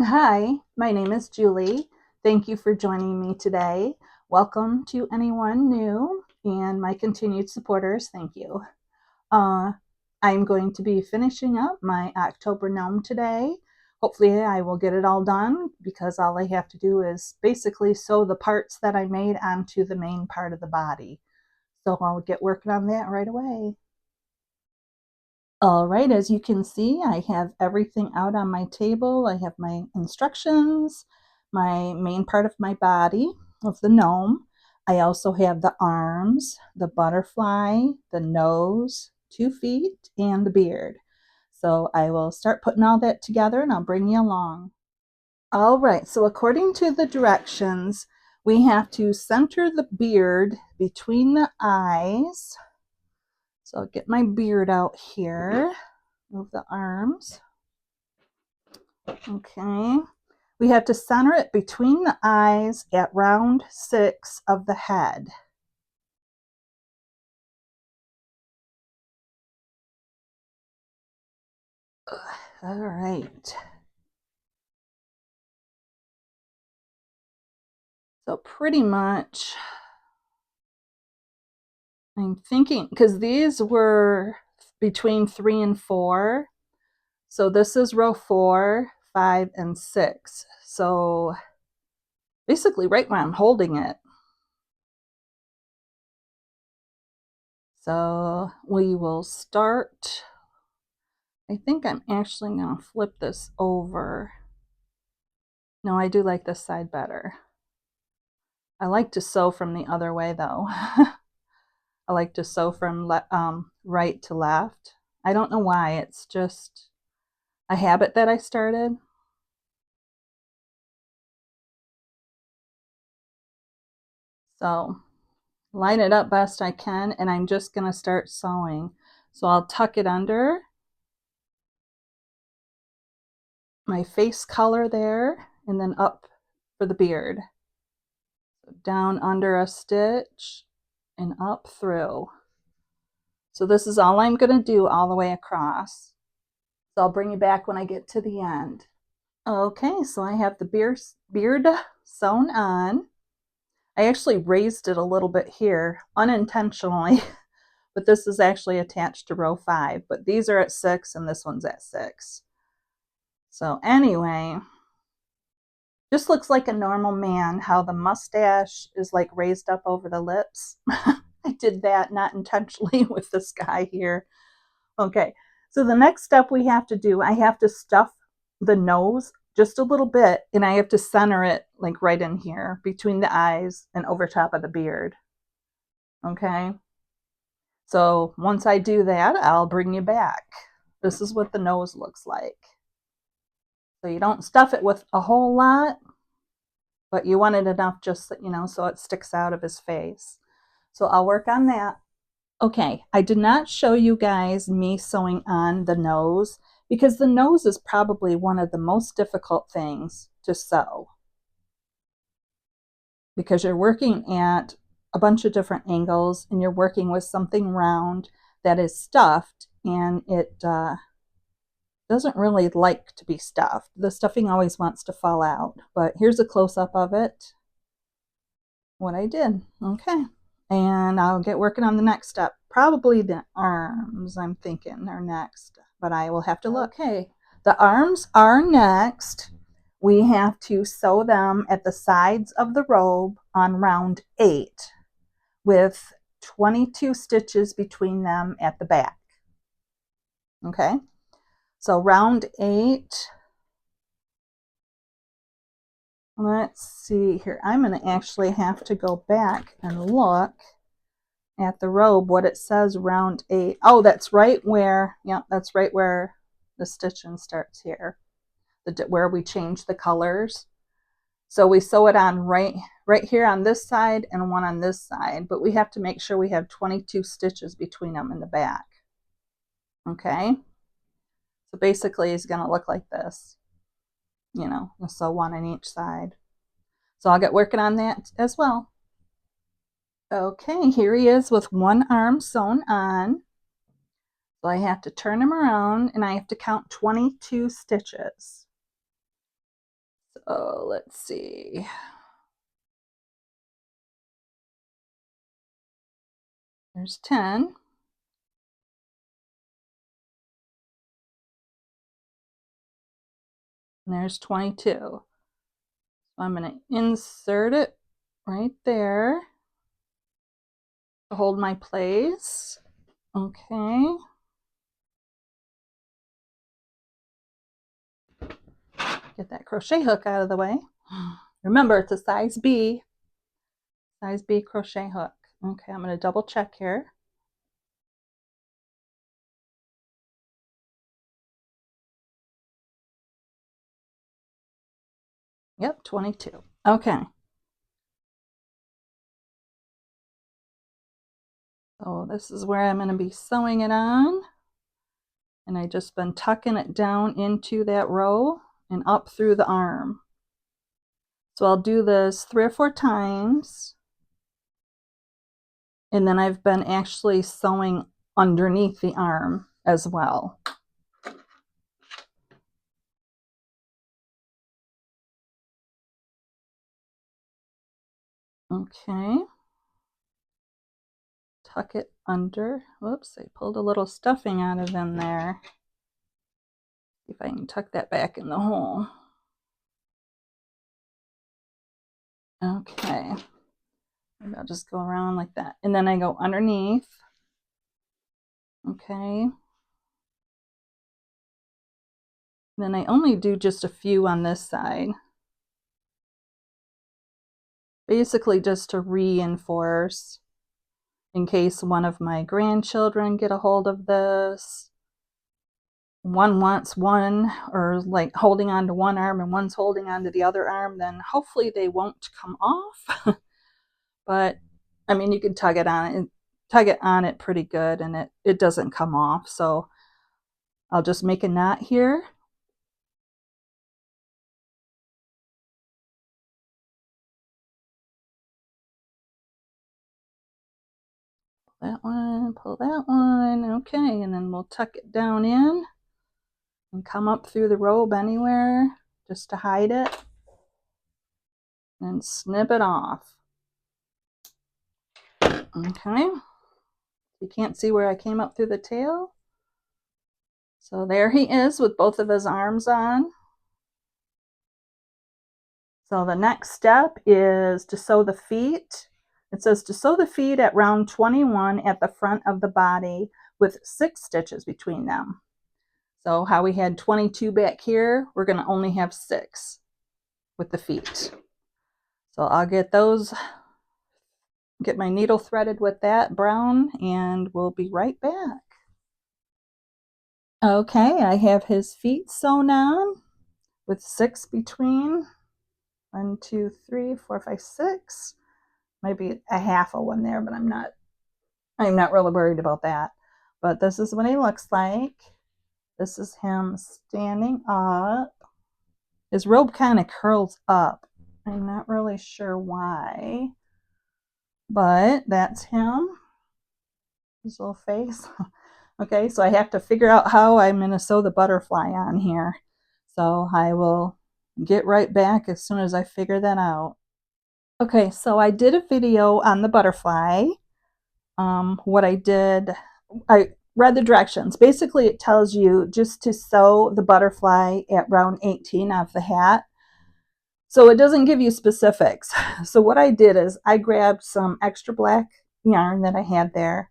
Hi, my name is Julie. Thank you for joining me today. Welcome to anyone new and my continued supporters. Thank you. Uh, I'm going to be finishing up my October gnome today. Hopefully I will get it all done because all I have to do is basically sew the parts that I made onto the main part of the body. So I'll get working on that right away. All right, as you can see, I have everything out on my table. I have my instructions, my main part of my body of the gnome. I also have the arms, the butterfly, the nose, 2 feet, and the beard. So I will start putting all that together and I'll bring you along. All right, so according to the directions, we have to center the beard between the eyes. So I'll get my beard out here. Move the arms. Okay. We have to center it between the eyes at round 6 of the head. All right. So pretty much, I'm thinking, because these were between 3 and 4. So this is row 4, 5, and 6. So basically right where I'm holding it. So we will start. I think I'm actually going to flip this over. No, I do like this side better. I like to sew from the other way though. I like to sew from right to left. I don't know why, it's just a habit that I started. So line it up best I can, and I'm just going to start sewing. So I'll tuck it under my face color there, and then up for the beard. So down under a stitch and up through. So this is all I'm going to do all the way across. So I'll bring you back when I get to the end. Okay, so I have the beard sewn on. I actually raised it a little bit here unintentionally, but this is actually attached to row 5. But these are at 6 and this one's at 6. So anyway, just looks like a normal man, how the mustache is like raised up over the lips. I did that not intentionally with this guy here. Okay, so the next step we have to do, I have to stuff the nose just a little bit, and I have to center it like right in here between the eyes and over top of the beard. Okay, so once I do that, I'll bring you back. This is what the nose looks like. So you don't stuff it with a whole lot, but you want it enough just, so it sticks out of his face. So I'll work on that. Okay, I did not show you guys me sewing on the nose because the nose is probably one of the most difficult things to sew because you're working at a bunch of different angles and you're working with something round that is stuffed, and it doesn't really like to be stuffed. The stuffing always wants to fall out, but here's a close-up of it, what I did. Okay, and I'll get working on the next step. Probably the arms, I'm thinking, are next, but I will have to look. Okay, the arms are next. We have to sew them at the sides of the robe on round 8 with 22 stitches between them at the back. Okay, so round 8, let's see here. I'm going to actually have to go back and look at the robe what it says round 8. Oh, that's right where, yeah, that's right where the stitching starts here, where we change the colors. So we sew it on right here on this side and one on this side, but we have to make sure we have 22 stitches between them in the back. Okay, so basically it's going to look like this, we'll sew one on each side. So I'll get working on that as well. Okay, here he is with one arm sewn on. So I have to turn him around and I have to count 22 stitches. So let's see. There's 10. And there's 22. So I'm going to insert it right there to hold my place. Okay. Get that crochet hook out of the way. Remember, it's a size B crochet hook. Okay, I'm going to double check here. Yep, 22. Okay. So this is where I'm going to be sewing it on. And I just been tucking it down into that row and up through the arm. So I'll do this 3 or 4 times. And then I've been actually sewing underneath the arm as well. Okay. Tuck it under. Whoops, I pulled a little stuffing out of in there. See if I can tuck that back in the hole. Okay. Maybe I'll just go around like that. And then I go underneath. Okay. Then I only do just a few on this side. Basically just to reinforce in case one of my grandchildren get a hold of this. One wants one, or like holding on to one arm and one's holding on to the other arm, then hopefully they won't come off. But I mean, you can tug it on it pretty good and it doesn't come off. So I'll just make a knot here. That one, pull that one. Okay, and then we'll tuck it down in and come up through the robe anywhere just to hide it and snip it off. Okay, you can't see where I came up through the tail. So there he is with both of his arms on. So the next step is to sew the feet. It says to sew the feet at round 21 at the front of the body with 6 stitches between them. So how we had 22 back here, we're going to only have 6 with the feet. So I'll get my needle threaded with that brown, and we'll be right back. Okay, I have his feet sewn on with 6 between. 1, 2, 3, 4, 5, 6. Maybe a half of one there, but I'm not really worried about that. But this is what he looks like. This is him standing up. His robe kind of curls up. I'm not really sure why, but that's him. His little face. Okay, so I have to figure out how I'm going to sew the butterfly on here. So I will get right back as soon as I figure that out. Okay, so I did a video on the butterfly. What I did, I read the directions. Basically, it tells you just to sew the butterfly at round 18 of the hat. So it doesn't give you specifics. So what I did is I grabbed some extra black yarn that I had there,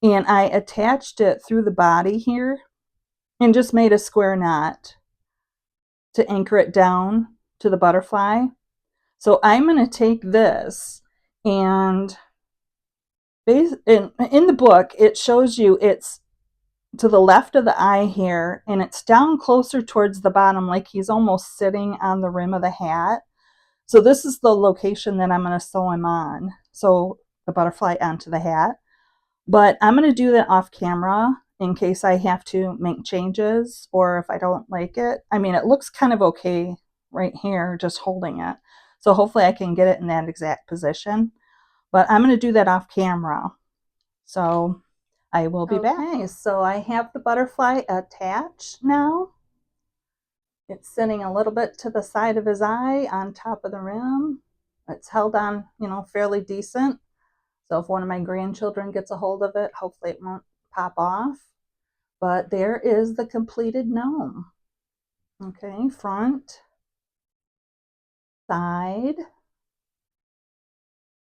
and I attached it through the body here and just made a square knot to anchor it down to the butterfly. So I'm going to take this, and in the book, it shows you it's to the left of the eye here, and it's down closer towards the bottom, like he's almost sitting on the rim of the hat. So this is the location that I'm going to sew him on. So the butterfly onto the hat. But I'm going to do that off camera in case I have to make changes or if I don't like it. I mean, it looks kind of okay right here, just holding it. So hopefully I can get it in that exact position. But I'm going to do that off camera. So I will be back. Okay, so I have the butterfly attached now. It's sitting a little bit to the side of his eye on top of the rim. It's held on, fairly decent. So if one of my grandchildren gets a hold of it, hopefully it won't pop off. But there is the completed gnome. Okay, front, side,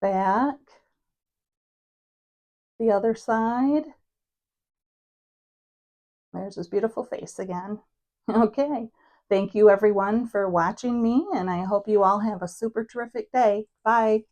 back, the other side. There's his beautiful face again. Okay, thank you everyone for watching me, and I hope you all have a super terrific day. Bye.